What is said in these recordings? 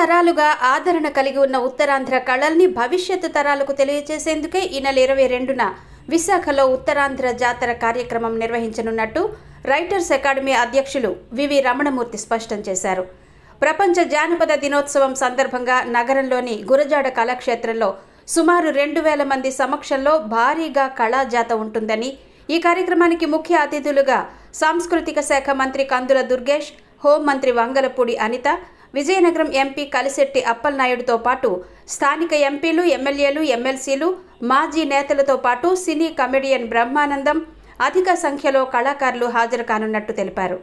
తరాలుగా ఆదరణ కలిగి ఉన్న ఉత్తరాంధ్ర కళల్ని భవిష్యత్తు తరాలకు తెలియజేసేందుకే ఈ నెల 22న విశాఖలో ఉత్తరాంధ్ర జాతర కార్యక్రమం నిర్వహించనున్నట్టు రైటర్స్ అకాడమీ అధ్యక్షులు వివి రమణమూర్తి స్పష్టం చేశారు. ప్రపంచ జానపద దినోత్సవం సందర్భంగా నగరంలోని గురజాడ కళాక్షేత్రంలో సుమారు 2000 మంది సమక్షంలో భారీగా కళాజాత ఉంటుందని, ఈ కార్యక్రమానికి ముఖ్య అతిథులుగా సాంస్కృతిక శాఖ మంత్రి కందుల దుర్గేష్, హోంమంత్రి వంగలపూడి అనిత, విజయనగరం ఎంపీ కలిశెట్టి అప్పలనాయుడుతో పాటు స్థానిక ఎంపీలు, ఎమ్మెల్యేలు, ఎమ్మెల్సీలు, మాజీ నేతలతో పాటు సినీ కమెడియన్ బ్రహ్మానందం, అధిక సంఖ్యలో కళాకారులు హాజరు కానున్నట్టు తెలిపారు.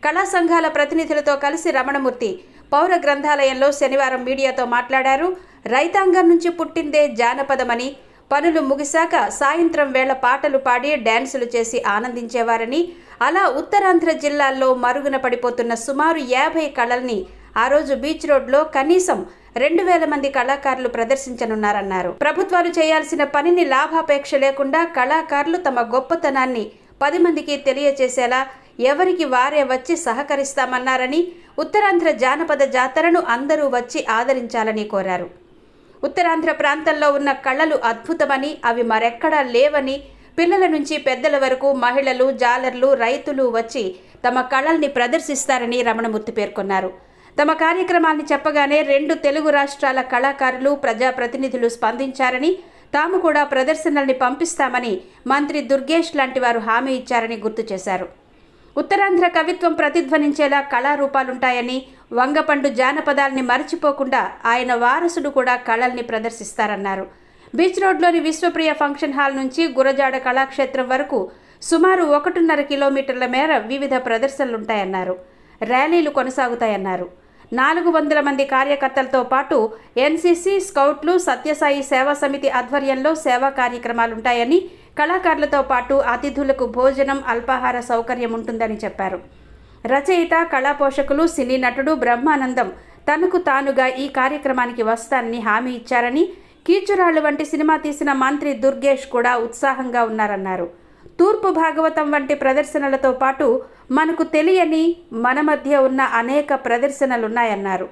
కళా సంఘాల ప్రతినిధులతో కలిసి రమణమూర్తి పౌర గ్రంథాలయంలో శనివారం మీడియాతో మాట్లాడారు. రైతాంగం నుంచి పుట్టిందే జానపదమని, పనులు ముగిశాక సాయంత్రం వేళ పాటలు పాడి డ్యాన్సులు చేసి ఆనందించేవారని, అలా ఉత్తరాంధ్ర జిల్లాల్లో మరుగున పడిపోతున్న సుమారు 50 కళల్ని ఆ రోజు బీచ్ రోడ్లో కనీసం 2000 మంది కళాకారులు ప్రదర్శించనున్నారన్నారు. ప్రభుత్వాలు చేయాల్సిన పనిని లాభాపేక్ష లేకుండా కళాకారులు తమ గొప్పతనాన్ని 10 మందికి తెలియచేసేలా ఎవరికి వారే వచ్చి సహకరిస్తామన్నారని, ఉత్తరాంధ్ర జానపద జాతరను అందరూ వచ్చి ఆదరించాలని కోరారు. ఉత్తరాంధ్ర ప్రాంతంలో ఉన్న కళలు అద్భుతమని, అవి మరెక్కడా లేవని, పిల్లల నుంచి పెద్దల వరకు మహిళలు, జాలర్లు, రైతులు వచ్చి తమ కళల్ని ప్రదర్శిస్తారని రమణమూర్తి పేర్కొన్నారు. తమ కార్యక్రమాన్ని చెప్పగానే 2 తెలుగు రాష్ట్రాల కళాకారులు, ప్రజాప్రతినిధులు స్పందించారని, తాము కూడా ప్రదర్శనల్ని పంపిస్తామని మంత్రి దుర్గేష్ లాంటి వారు హామీ ఇచ్చారని గుర్తు చేశారు. ఉత్తరాంధ్ర కవిత్వం ప్రతిధ్వనించేలా కళారూపాలుంటాయని, వంగపండు జానపదాల్ని మరచిపోకుండా ఆయన వారసుడు కూడా కళల్ని ప్రదర్శిస్తారన్నారు. బీచ్ రోడ్లోని విశ్వప్రియ ఫంక్షన్ హాల్ నుంచి గురజాడ కళాక్షేత్రం వరకు సుమారు 1.5 కిలోమీటర్ల మేర వివిధ ప్రదర్శనలుంటాయన్నారు. ర్యాలీలు కొనసాగుతాయన్నారు. 400 మంది కార్యకర్తలతో పాటు ఎన్సీసీ, స్కౌట్లు, సత్యసాయి సేవా సమితి ఆధ్వర్యంలో సేవా కార్యక్రమాలుంటాయని, కళాకారులతో పాటు అతిథులకు భోజనం, అల్పాహార సౌకర్యం ఉంటుందని చెప్పారు. రచయిత, కళా పోషకులు, సినీ నటుడు బ్రహ్మానందం తనకు తానుగా ఈ కార్యక్రమానికి వస్తానని హామీ ఇచ్చారని, కీచురాళ్లు వంటి సినిమా తీసిన మంత్రి దుర్గేష్ కూడా ఉత్సాహంగా ఉన్నారన్నారు. తూర్పు భాగవతం వంటి ప్రదర్శనలతో పాటు మనకు తెలియని, మన మధ్య ఉన్న అనేక ప్రదర్శనలున్నాయన్నారు.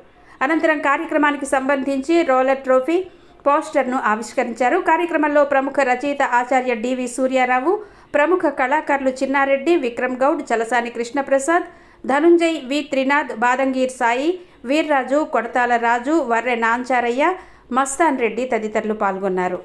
అనంతరం కార్యక్రమానికి సంబంధించి రోలర్ ట్రోఫీ, పోస్టర్ను ఆవిష్కరించారు. కార్యక్రమంలో ప్రముఖ రచయిత ఆచార్య డివి సూర్యారావు, ప్రముఖ కళాకారులు చిన్నారెడ్డి, విక్రమ్ గౌడ్, చలసాని కృష్ణప్రసాద్, ధనుంజయ్, వి త్రినాథ్, బాదంగీర్ సాయి, వీర్రాజు, కొడతాల రాజు, వర్రె నాంచారయ్య, మస్తాన్ రెడ్డి తదితరులు పాల్గొన్నారు.